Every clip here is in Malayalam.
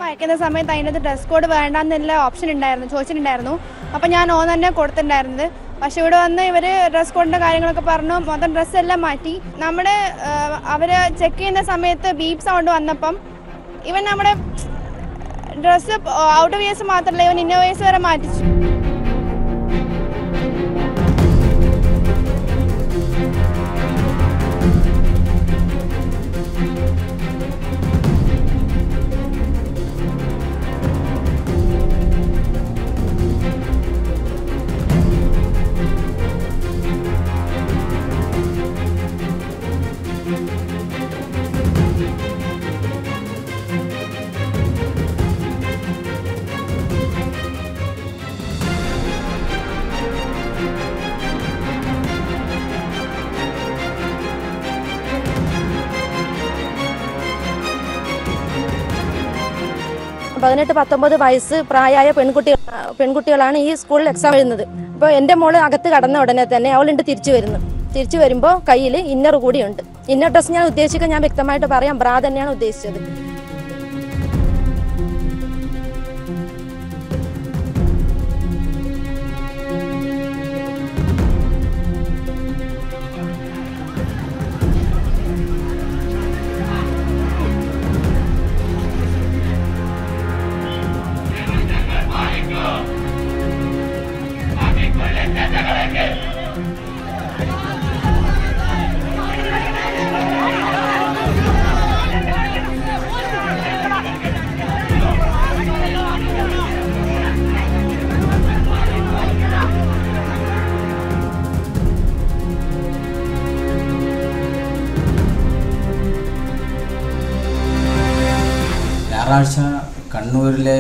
അയക്കുന്ന സമയത്ത് അതിനകത്ത് ഡ്രസ് കോഡ് വേണ്ടെന്നുള്ള ഓപ്ഷൻ ഉണ്ടായിരുന്നു, ചോദിച്ചിട്ടുണ്ടായിരുന്നു. അപ്പോൾ ഞാൻ ഓൻ തന്നെ കൊടുത്തിട്ടുണ്ടായിരുന്നത്. പക്ഷെ ഇവിടെ വന്ന് ഇവർ ഡ്രസ് കോഡിൻ്റെ കാര്യങ്ങളൊക്കെ പറഞ്ഞു, മൊത്തം ഡ്രസ്സെല്ലാം മാറ്റി. അവർ ചെക്ക് ചെയ്യുന്ന സമയത്ത് ബീപ്പ് സൗണ്ട് വന്നപ്പം ഇവൻ നമ്മുടെ ഡ്രസ്സ് ഔട്ടർ വിയേഴ്സ് മാത്രമല്ല, ഇവൻ ഇന്നോവേഴ്സ് വരെ മാറ്റിച്ചു. പതിനെട്ട് 19 വയസ്സ് പ്രായമായ പെൺകുട്ടികളാണ് ഈ സ്കൂളിൽ എക്സാം എഴുതുന്നത്. അപ്പോൾ എൻ്റെ മോള് അകത്ത് കടന്ന ഉടനെ തന്നെ അവളുണ്ട് തിരിച്ചു വരുമ്പോൾ കയ്യിൽ ഇന്നർ കൂടിയുണ്ട്. ഇന്നർ ഡ്രസ് ഞാൻ ഉദ്ദേശിക്കാൻ ഞാൻ വ്യക്തമായിട്ട് പറയാം, ബ്രാ തന്നെയാണ് ഉദ്ദേശിച്ചത്. ഞായറാഴ്ച കണ്ണൂരിലെ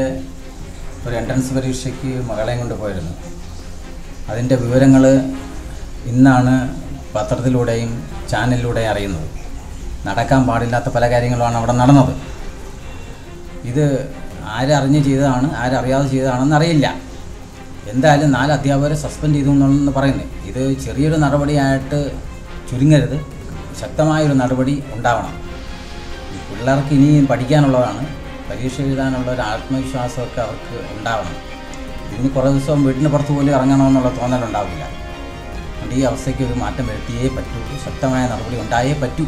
ഒരു എൻട്രൻസ് പരീക്ഷയ്ക്ക് മകളെയും കൊണ്ട് പോയിരുന്നു. അതിൻ്റെ വിവരങ്ങൾ ഇന്നാണ് പത്രത്തിലൂടെയും ചാനലിലൂടെയും അറിയുന്നത്. നടക്കാൻ പാടില്ലാത്ത പല കാര്യങ്ങളുമാണ് അവിടെ നടന്നത്. ഇത് ആരറിഞ്ഞ് ചെയ്തതാണ് ആരറിയാതെ ചെയ്തതാണെന്ന് അറിയില്ല. എന്തായാലും 4 അധ്യാപകരെ സസ്പെൻഡ് ചെയ്തു എന്നുള്ളതെന്ന് പറയുന്നത്. ഇത് ചെറിയൊരു നടപടിയായിട്ട് ചുരുങ്ങരുത്, ശക്തമായൊരു നടപടി ഉണ്ടാവണം. പിള്ളേർക്ക് ഇനിയും പഠിക്കാനുള്ളതാണ്, പരീക്ഷ എഴുതാനുള്ള ഒരു ആത്മവിശ്വാസമൊക്കെ അവർക്ക് ഉണ്ടാവണം. ഇനി കുറേ ദിവസം വീടിന് പുറത്ത് പോലും ഇറങ്ങണമെന്നുള്ള തോന്നലുണ്ടാവില്ല. അതുകൊണ്ട് ഈ അവസ്ഥയ്ക്ക് ഒരു മാറ്റം വരുത്തിയേ പറ്റൂ, ശക്തമായ നടപടി ഉണ്ടായേ പറ്റൂ.